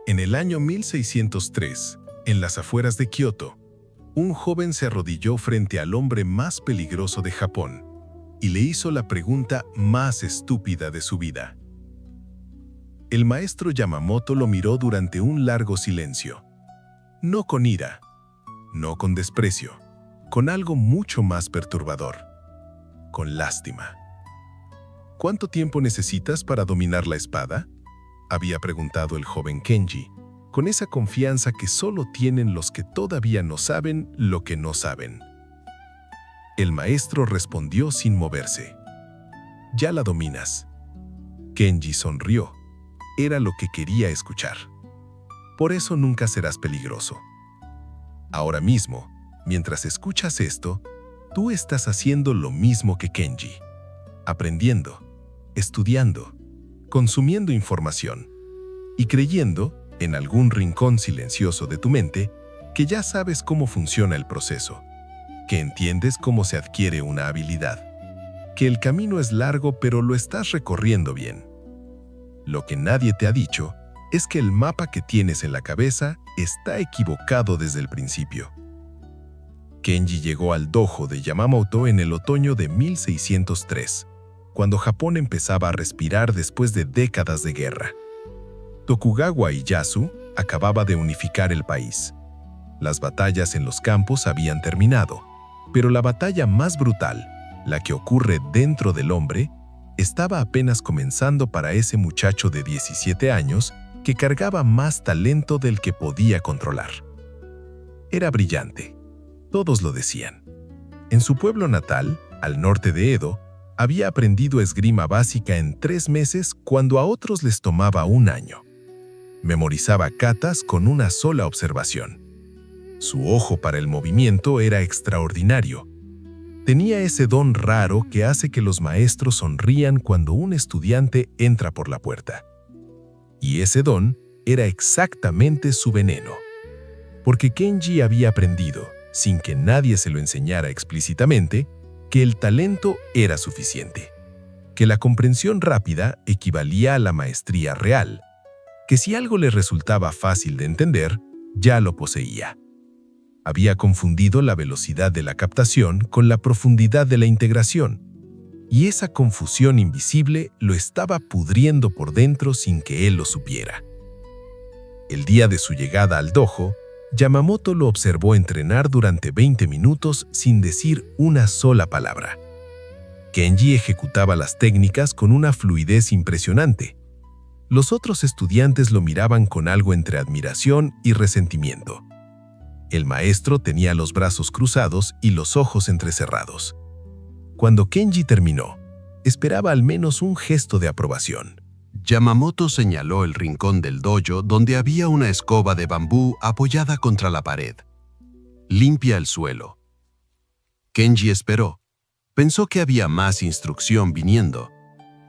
En el año 1603, en las afueras de Kioto, un joven se arrodilló frente al hombre más peligroso de Japón y le hizo la pregunta más estúpida de su vida. El maestro Yamamoto lo miró durante un largo silencio, no con ira, no con desprecio, con algo mucho más perturbador, con lástima. ¿Cuánto tiempo necesitas para dominar la espada?, había preguntado el joven Kenji, con esa confianza que solo tienen los que todavía no saben lo que no saben. El maestro respondió sin moverse. «Ya la dominas». Kenji sonrió. Era lo que quería escuchar. Por eso nunca serás peligroso. Ahora mismo, mientras escuchas esto, tú estás haciendo lo mismo que Kenji. Aprendiendo, estudiando, consumiendo información y creyendo, en algún rincón silencioso de tu mente, que ya sabes cómo funciona el proceso, que entiendes cómo se adquiere una habilidad, que el camino es largo pero lo estás recorriendo bien. Lo que nadie te ha dicho es que el mapa que tienes en la cabeza está equivocado desde el principio. Kenji llegó al dojo de Yamamoto en el otoño de 1603, cuando Japón empezaba a respirar después de décadas de guerra. Tokugawa Ieyasu acababa de unificar el país. Las batallas en los campos habían terminado, pero la batalla más brutal, la que ocurre dentro del hombre, estaba apenas comenzando para ese muchacho de 17 años que cargaba más talento del que podía controlar. Era brillante. Todos lo decían. En su pueblo natal, al norte de Edo, había aprendido esgrima básica en 3 meses cuando a otros les tomaba 1 año. Memorizaba katas con una sola observación. Su ojo para el movimiento era extraordinario. Tenía ese don raro que hace que los maestros sonrían cuando un estudiante entra por la puerta. Y ese don era exactamente su veneno. Porque Kenji había aprendido, sin que nadie se lo enseñara explícitamente, que el talento era suficiente, que la comprensión rápida equivalía a la maestría real, que si algo le resultaba fácil de entender, ya lo poseía. Había confundido la velocidad de la captación con la profundidad de la integración, y esa confusión invisible lo estaba pudriendo por dentro sin que él lo supiera. El día de su llegada al dojo, Yamamoto lo observó entrenar durante 20 minutos sin decir una sola palabra. Kenji ejecutaba las técnicas con una fluidez impresionante. Los otros estudiantes lo miraban con algo entre admiración y resentimiento. El maestro tenía los brazos cruzados y los ojos entrecerrados. Cuando Kenji terminó, esperaba al menos un gesto de aprobación. Yamamoto señaló el rincón del dojo donde había una escoba de bambú apoyada contra la pared. Limpia el suelo. Kenji esperó. Pensó que había más instrucción viniendo.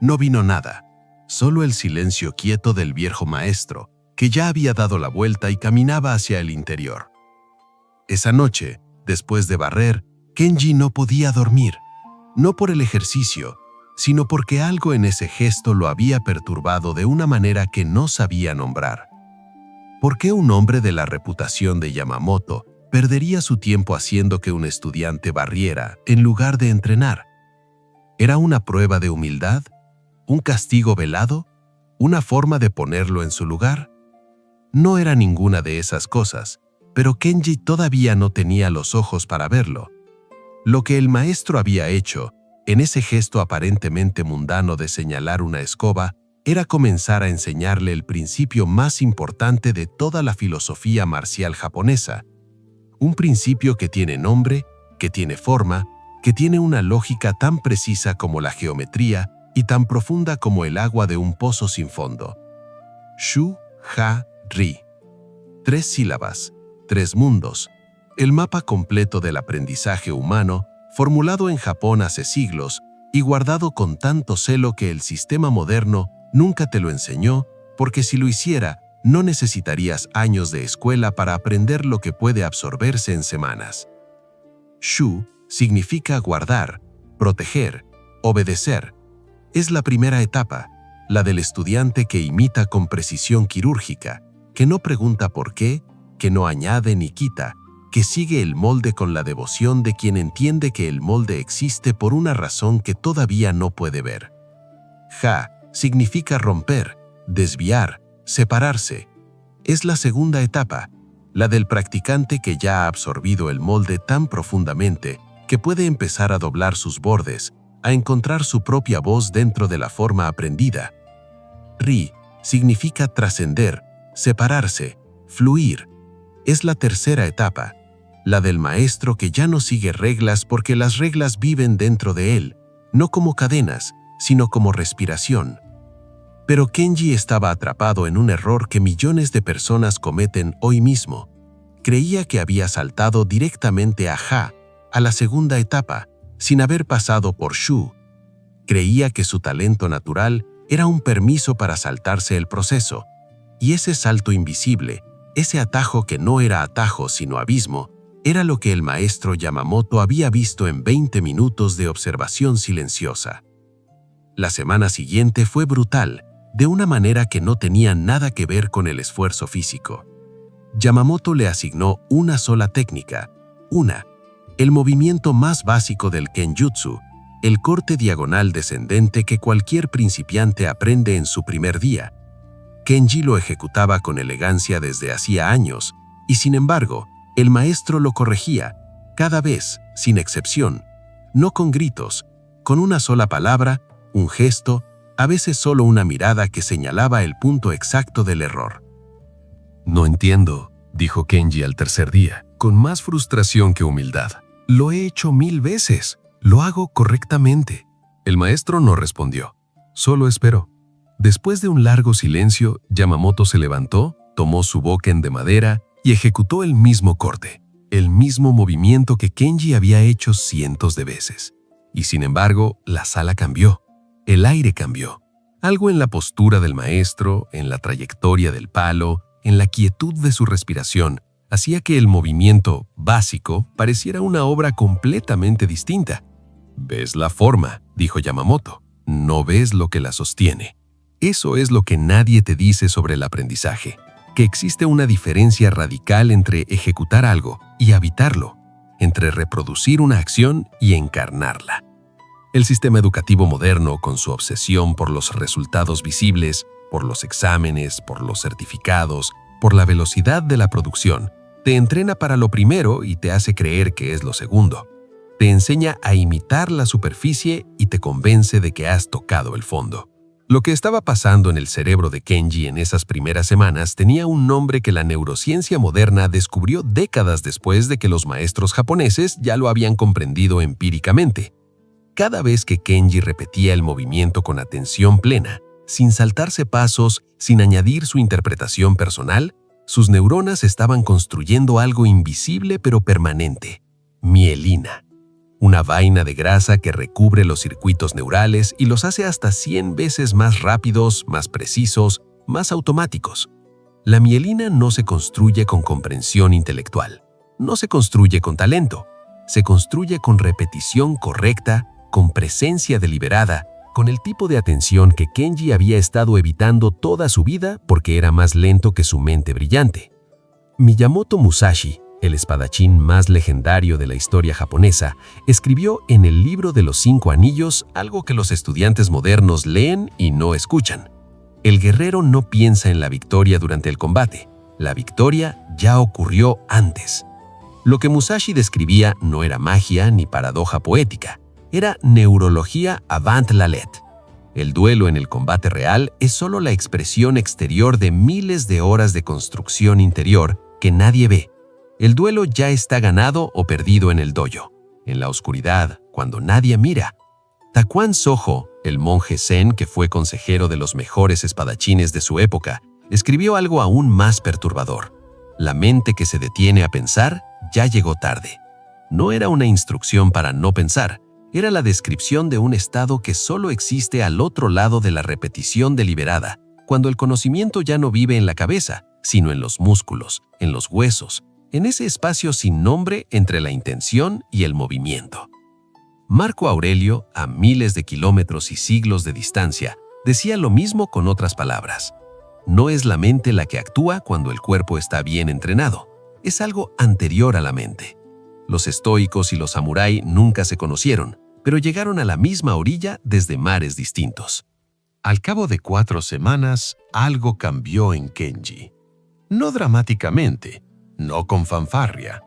No vino nada, solo el silencio quieto del viejo maestro, que ya había dado la vuelta y caminaba hacia el interior. Esa noche, después de barrer, Kenji no podía dormir, no por el ejercicio, sino porque algo en ese gesto lo había perturbado de una manera que no sabía nombrar. ¿Por qué un hombre de la reputación de Yamamoto perdería su tiempo haciendo que un estudiante barriera en lugar de entrenar? ¿Era una prueba de humildad? ¿Un castigo velado? ¿Una forma de ponerlo en su lugar? No era ninguna de esas cosas, pero Kenji todavía no tenía los ojos para verlo. Lo que el maestro había hecho, en ese gesto aparentemente mundano de señalar una escoba, era comenzar a enseñarle el principio más importante de toda la filosofía marcial japonesa. Un principio que tiene nombre, que tiene forma, que tiene una lógica tan precisa como la geometría y tan profunda como el agua de un pozo sin fondo. Shu, Ha, Ri. 3 sílabas, 3 mundos. El mapa completo del aprendizaje humano, formulado en Japón hace siglos y guardado con tanto celo que el sistema moderno nunca te lo enseñó, porque si lo hiciera, no necesitarías años de escuela para aprender lo que puede absorberse en semanas. Shu significa guardar, proteger, obedecer. Es la primera etapa, la del estudiante que imita con precisión quirúrgica, que no pregunta por qué, que no añade ni quita, que sigue el molde con la devoción de quien entiende que el molde existe por una razón que todavía no puede ver. Ja significa romper, desviar, separarse. Es la segunda etapa, la del practicante que ya ha absorbido el molde tan profundamente que puede empezar a doblar sus bordes, a encontrar su propia voz dentro de la forma aprendida. Ri significa trascender, separarse, fluir. Es la tercera etapa, la del maestro que ya no sigue reglas porque las reglas viven dentro de él, no como cadenas, sino como respiración. Pero Kenji estaba atrapado en un error que millones de personas cometen hoy mismo. Creía que había saltado directamente a Ja, a la segunda etapa, sin haber pasado por Shu. Creía que su talento natural era un permiso para saltarse el proceso, y ese salto invisible, ese atajo que no era atajo sino abismo, era lo que el maestro Yamamoto había visto en 20 minutos de observación silenciosa. La semana siguiente fue brutal, de una manera que no tenía nada que ver con el esfuerzo físico. Yamamoto le asignó una sola técnica, el movimiento más básico del Kenjutsu, el corte diagonal descendente que cualquier principiante aprende en su primer día. Kenji lo ejecutaba con elegancia desde hacía años, y sin embargo, el maestro lo corregía, cada vez, sin excepción, no con gritos, con una sola palabra, un gesto, a veces solo una mirada que señalaba el punto exacto del error. No entiendo, dijo Kenji al tercer día, con más frustración que humildad. Lo he hecho 1000 veces. Lo hago correctamente. El maestro no respondió. Solo esperó. Después de un largo silencio, Yamamoto se levantó, tomó su boken de madera y ejecutó el mismo corte, el mismo movimiento que Kenji había hecho cientos de veces. Y sin embargo, la sala cambió. El aire cambió. Algo en la postura del maestro, en la trayectoria del palo, en la quietud de su respiración, hacía que el movimiento básico pareciera una obra completamente distinta. «Ves la forma», dijo Yamamoto. «No ves lo que la sostiene». Eso es lo que nadie te dice sobre el aprendizaje, que existe una diferencia radical entre ejecutar algo y habitarlo, entre reproducir una acción y encarnarla. El sistema educativo moderno, con su obsesión por los resultados visibles, por los exámenes, por los certificados, por la velocidad de la producción, te entrena para lo primero y te hace creer que es lo segundo. Te enseña a imitar la superficie y te convence de que has tocado el fondo. Lo que estaba pasando en el cerebro de Kenji en esas primeras semanas tenía un nombre que la neurociencia moderna descubrió décadas después de que los maestros japoneses ya lo habían comprendido empíricamente. Cada vez que Kenji repetía el movimiento con atención plena, sin saltarse pasos, sin añadir su interpretación personal, sus neuronas estaban construyendo algo invisible pero permanente: mielina. Una vaina de grasa que recubre los circuitos neurales y los hace hasta 100 veces más rápidos, más precisos, más automáticos. La mielina no se construye con comprensión intelectual, no se construye con talento, se construye con repetición correcta, con presencia deliberada, con el tipo de atención que Kenji había estado evitando toda su vida porque era más lento que su mente brillante. Miyamoto Musashi, el espadachín más legendario de la historia japonesa, escribió en el libro de los 5 anillos algo que los estudiantes modernos leen y no escuchan. El guerrero no piensa en la victoria durante el combate. La victoria ya ocurrió antes. Lo que Musashi describía no era magia ni paradoja poética. Era neurología avant la lettre. El duelo en el combate real es solo la expresión exterior de miles de horas de construcción interior que nadie ve. El duelo ya está ganado o perdido en el dojo, en la oscuridad, cuando nadie mira. Takuan Sojo, el monje zen que fue consejero de los mejores espadachines de su época, escribió algo aún más perturbador. La mente que se detiene a pensar ya llegó tarde. No era una instrucción para no pensar, era la descripción de un estado que solo existe al otro lado de la repetición deliberada, cuando el conocimiento ya no vive en la cabeza, sino en los músculos, en los huesos, en ese espacio sin nombre entre la intención y el movimiento. Marco Aurelio, a miles de kilómetros y siglos de distancia, decía lo mismo con otras palabras. No es la mente la que actúa cuando el cuerpo está bien entrenado. Es algo anterior a la mente. Los estoicos y los samurái nunca se conocieron, pero llegaron a la misma orilla desde mares distintos. Al cabo de 4 semanas, algo cambió en Kenji. No dramáticamente, no con fanfarria,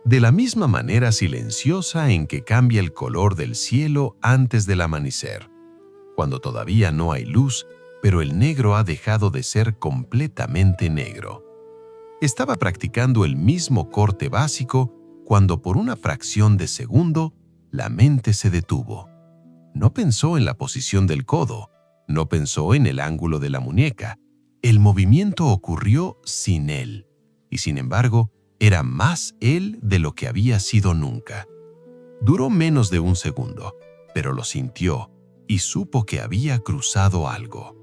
de la misma manera silenciosa en que cambia el color del cielo antes del amanecer, cuando todavía no hay luz, pero el negro ha dejado de ser completamente negro. Estaba practicando el mismo corte básico cuando por una fracción de segundo la mente se detuvo. No pensó en la posición del codo, no pensó en el ángulo de la muñeca. El movimiento ocurrió sin él, y sin embargo, era más él de lo que había sido nunca. Duró menos de un segundo, pero lo sintió y supo que había cruzado algo.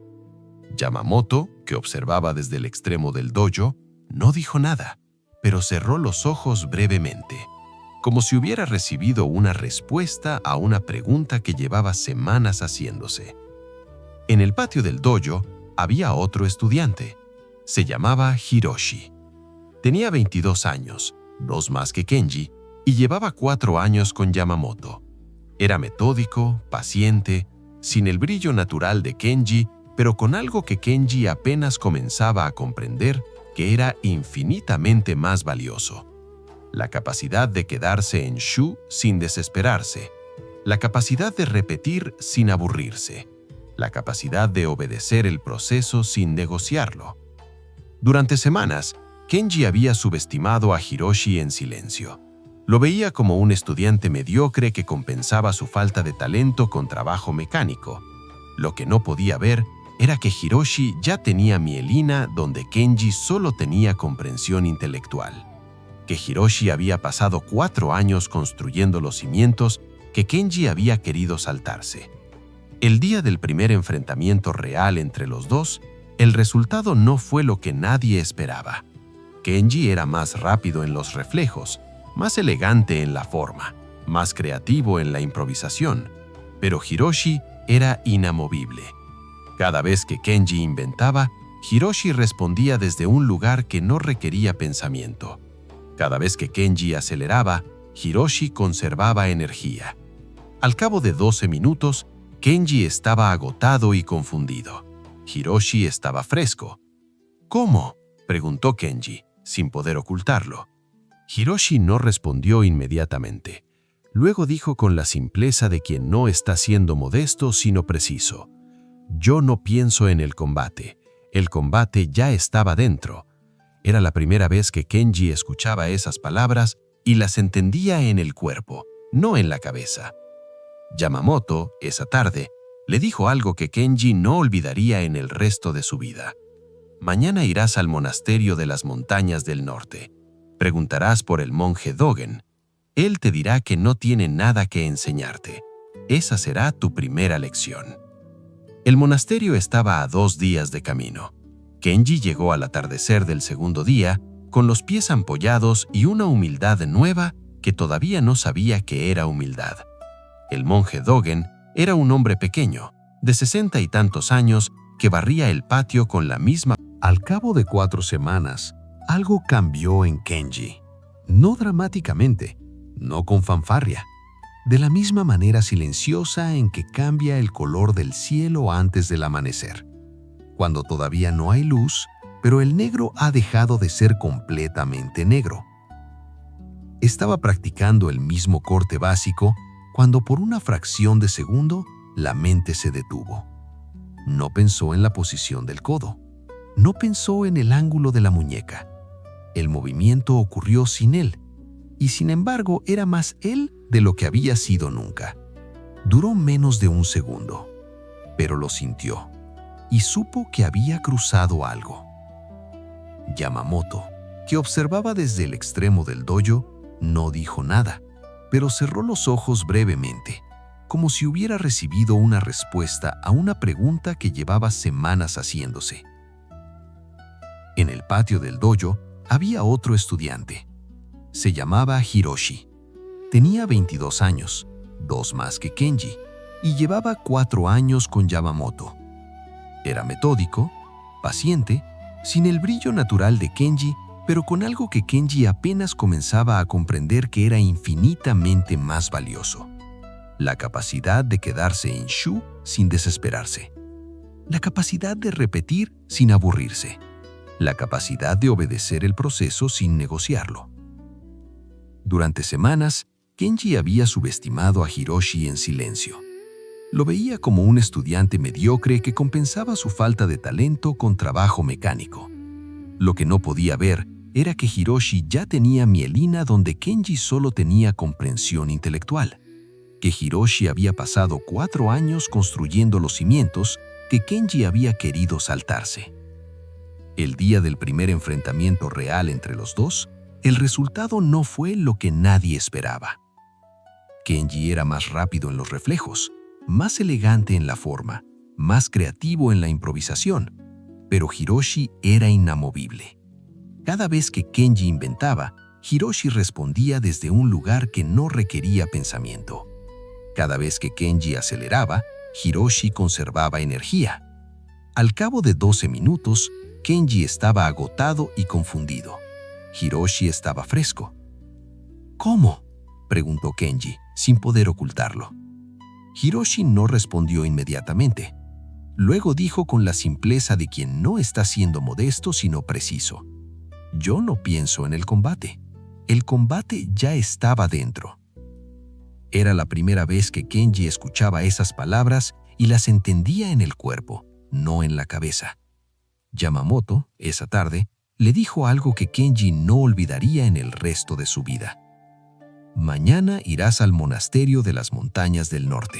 Yamamoto, que observaba desde el extremo del dojo, no dijo nada, pero cerró los ojos brevemente, como si hubiera recibido una respuesta a una pregunta que llevaba semanas haciéndose. En el patio del dojo había otro estudiante. Se llamaba Hiroshi. Tenía 22 años, 2 más que Kenji, y llevaba 4 años con Yamamoto. Era metódico, paciente, sin el brillo natural de Kenji, pero con algo que Kenji apenas comenzaba a comprender que era infinitamente más valioso. La capacidad de quedarse en Shu sin desesperarse, la capacidad de repetir sin aburrirse, la capacidad de obedecer el proceso sin negociarlo. Durante semanas, Kenji había subestimado a Hiroshi en silencio. Lo veía como un estudiante mediocre que compensaba su falta de talento con trabajo mecánico. Lo que no podía ver era que Hiroshi ya tenía mielina donde Kenji solo tenía comprensión intelectual. Que Hiroshi había pasado 4 años construyendo los cimientos que Kenji había querido saltarse. El día del primer enfrentamiento real entre los dos, el resultado no fue lo que nadie esperaba. Kenji era más rápido en los reflejos, más elegante en la forma, más creativo en la improvisación, pero Hiroshi era inamovible. Cada vez que Kenji inventaba, Hiroshi respondía desde un lugar que no requería pensamiento. Cada vez que Kenji aceleraba, Hiroshi conservaba energía. Al cabo de 12 minutos, Kenji estaba agotado y confundido. Hiroshi estaba fresco. ¿Cómo?, preguntó Kenji, sin poder ocultarlo. Hiroshi no respondió inmediatamente. Luego dijo con la simpleza de quien no está siendo modesto sino preciso: «Yo no pienso en el combate. El combate ya estaba dentro». Era la primera vez que Kenji escuchaba esas palabras y las entendía en el cuerpo, no en la cabeza. Yamamoto, esa tarde, le dijo algo que Kenji no olvidaría en el resto de su vida. «Mañana irás al monasterio de las montañas del norte. Preguntarás por el monje Dogen. Él te dirá que no tiene nada que enseñarte. Esa será tu primera lección». El monasterio estaba a 2 días de camino. Kenji llegó al atardecer del segundo día con los pies ampollados y una humildad nueva que todavía no sabía que era humildad. El monje Dogen era un hombre pequeño, de 60 y tantos años, que barría el patio con la misma. Al cabo de 4 semanas, algo cambió en Kenji. No dramáticamente, no con fanfarria, de la misma manera silenciosa en que cambia el color del cielo antes del amanecer, cuando todavía no hay luz, pero el negro ha dejado de ser completamente negro. Estaba practicando el mismo corte básico cuando por una fracción de segundo la mente se detuvo. No pensó en la posición del codo, no pensó en el ángulo de la muñeca. El movimiento ocurrió sin él, y sin embargo era más él de lo que había sido nunca. Duró menos de un segundo, pero lo sintió y supo que había cruzado algo. Yamamoto, que observaba desde el extremo del dojo, no dijo nada, pero cerró los ojos brevemente, como si hubiera recibido una respuesta a una pregunta que llevaba semanas haciéndose. En el patio del dojo había otro estudiante. Se llamaba Hiroshi. Tenía 22 años, 2 más que Kenji, y llevaba 4 años con Yamamoto. Era metódico, paciente, sin el brillo natural de Kenji, pero con algo que Kenji apenas comenzaba a comprender que era infinitamente más valioso: la capacidad de quedarse en Shu sin desesperarse, la capacidad de repetir sin aburrirse, la capacidad de obedecer el proceso sin negociarlo. Durante semanas, Kenji había subestimado a Hiroshi en silencio. Lo veía como un estudiante mediocre que compensaba su falta de talento con trabajo mecánico. Lo que no podía ver era que Hiroshi ya tenía mielina donde Kenji solo tenía comprensión intelectual, que Hiroshi había pasado 4 años construyendo los cimientos que Kenji había querido saltarse. El día del primer enfrentamiento real entre los dos, el resultado no fue lo que nadie esperaba. Kenji era más rápido en los reflejos, más elegante en la forma, más creativo en la improvisación, pero Hiroshi era inamovible. Cada vez que Kenji inventaba, Hiroshi respondía desde un lugar que no requería pensamiento. Cada vez que Kenji aceleraba, Hiroshi conservaba energía. Al cabo de 12 minutos, Kenji estaba agotado y confundido. Hiroshi estaba fresco. ¿Cómo?, preguntó Kenji, sin poder ocultarlo. Hiroshi no respondió inmediatamente. Luego dijo con la simpleza de quien no está siendo modesto sino preciso: «Yo no pienso en el combate. El combate ya estaba dentro». Era la primera vez que Kenji escuchaba esas palabras y las entendía en el cuerpo, no en la cabeza. Yamamoto, esa tarde, le dijo algo que Kenji no olvidaría en el resto de su vida. «Mañana irás al monasterio de las montañas del norte.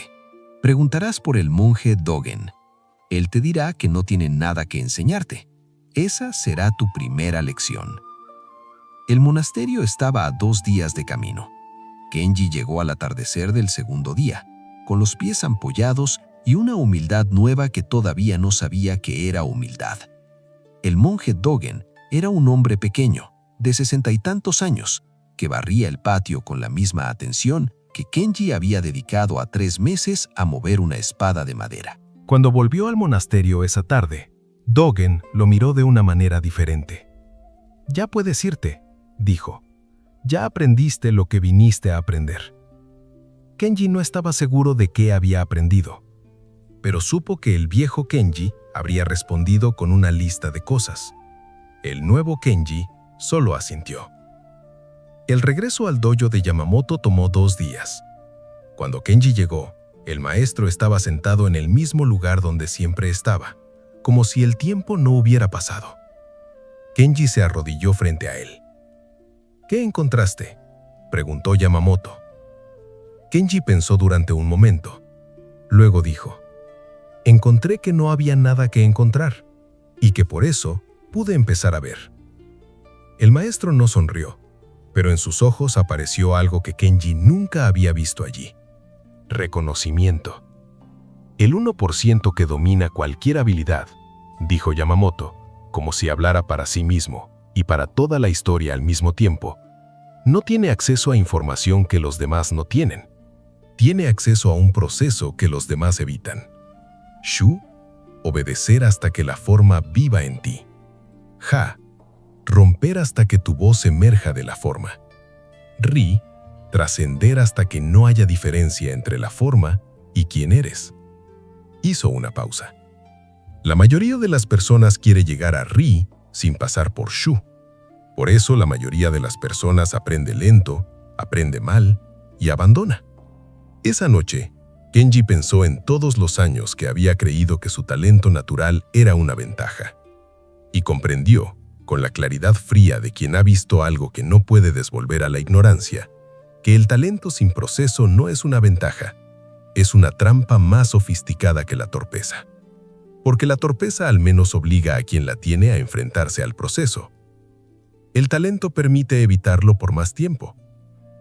Preguntarás por el monje Dogen. Él te dirá que no tiene nada que enseñarte. Esa será tu primera lección». El monasterio estaba a 2 días de camino. Kenji llegó al atardecer del segundo día, con los pies ampollados y una humildad nueva que todavía no sabía que era humildad. El monje Dogen era un hombre pequeño, de 60 y tantos años, que barría el patio con la misma atención que Kenji había dedicado a 3 meses a mover una espada de madera. Cuando volvió al monasterio esa tarde, Dogen lo miró de una manera diferente. «Ya puedes irte», dijo. «Ya aprendiste lo que viniste a aprender». Kenji no estaba seguro de qué había aprendido, pero supo que el viejo Kenji habría respondido con una lista de cosas. El nuevo Kenji solo asintió. El regreso al dojo de Yamamoto tomó 2 días. Cuando Kenji llegó, el maestro estaba sentado en el mismo lugar donde siempre estaba, como si el tiempo no hubiera pasado. Kenji se arrodilló frente a él. «¿Qué encontraste?», preguntó Yamamoto. Kenji pensó durante un momento. Luego dijo: «Encontré que no había nada que encontrar, y que por eso pude empezar a ver». El maestro no sonrió, pero en sus ojos apareció algo que Kenji nunca había visto allí: reconocimiento. «El 1% que domina cualquier habilidad», dijo Yamamoto, como si hablara para sí mismo y para toda la historia al mismo tiempo, no tiene acceso a información que los demás no tienen. Tiene acceso a un proceso que los demás evitan. Shu, obedecer hasta que la forma viva en ti. Ja, romper hasta que tu voz emerja de la forma. Ri, trascender hasta que no haya diferencia entre la forma y quién eres». Hizo una pausa. La mayoría de las personas quiere llegar a Ri sin pasar por Shu. Por eso la mayoría de las personas aprende lento, aprende mal y abandona. Esa noche, Kenji pensó en todos los años que había creído que su talento natural era una ventaja. Y comprendió, con la claridad fría de quien ha visto algo que no puede desvolver a la ignorancia, que el talento sin proceso no es una ventaja, es una trampa más sofisticada que la torpeza. Porque la torpeza al menos obliga a quien la tiene a enfrentarse al proceso. El talento permite evitarlo por más tiempo.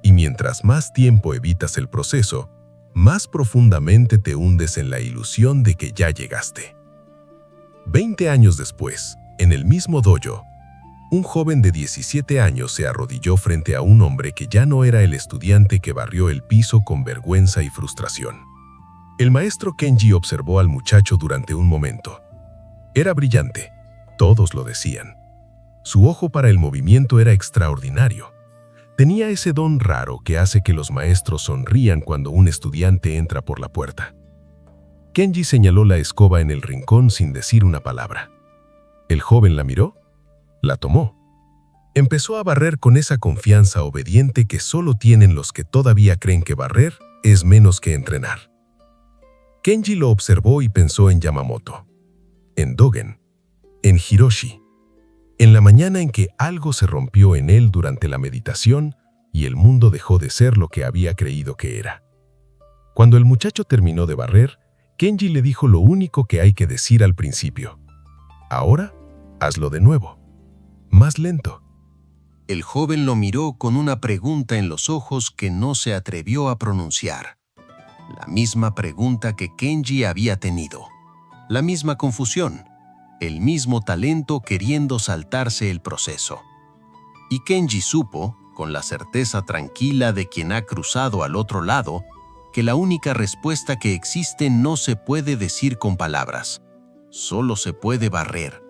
Y mientras más tiempo evitas el proceso, más profundamente te hundes en la ilusión de que ya llegaste. 20 años después, en el mismo dojo, un joven de 17 años se arrodilló frente a un hombre que ya no era el estudiante que barrió el piso con vergüenza y frustración. El maestro Kenji observó al muchacho durante un momento. Era brillante, Todos lo decían. Su ojo para el movimiento era extraordinario. Tenía ese don raro que hace que los maestros sonrían cuando un estudiante entra por la puerta. Kenji señaló la escoba en el rincón sin decir una palabra. El joven la miró, la tomó. Empezó a barrer con esa confianza obediente que solo tienen los que todavía creen que barrer es menos que entrenar. Kenji lo observó y pensó en Yamamoto, en Dogen, en Hiroshi, en la mañana en que algo se rompió en él durante la meditación y el mundo dejó de ser lo que había creído que era. Cuando el muchacho terminó de barrer, Kenji le dijo lo único que hay que decir al principio. Ahora, hazlo de nuevo, más lento. El joven lo miró con una pregunta en los ojos que no se atrevió a pronunciar. La misma pregunta que Kenji había tenido. La misma confusión. El mismo talento queriendo saltarse el proceso. Y Kenji supo, con la certeza tranquila de quien ha cruzado al otro lado, que la única respuesta que existe no se puede decir con palabras. Solo se puede barrer,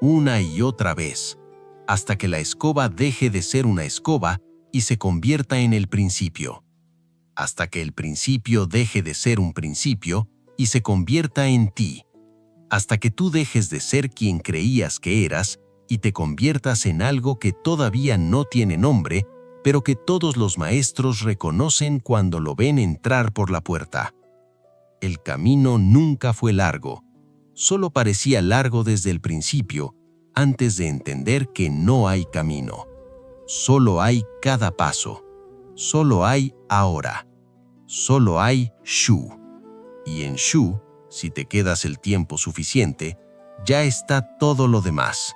una y otra vez, hasta que la escoba deje de ser una escoba y se convierta en el principio. Hasta que el principio deje de ser un principio y se convierta en ti. Hasta que tú dejes de ser quien creías que eras y te conviertas en algo que todavía no tiene nombre, pero que todos los maestros reconocen cuando lo ven entrar por la puerta. El camino nunca fue largo, solo parecía largo desde el principio, antes de entender que no hay camino. Solo hay cada paso, solo hay ahora, solo hay Shu. Y en Shu, si te quedas el tiempo suficiente, ya está todo lo demás.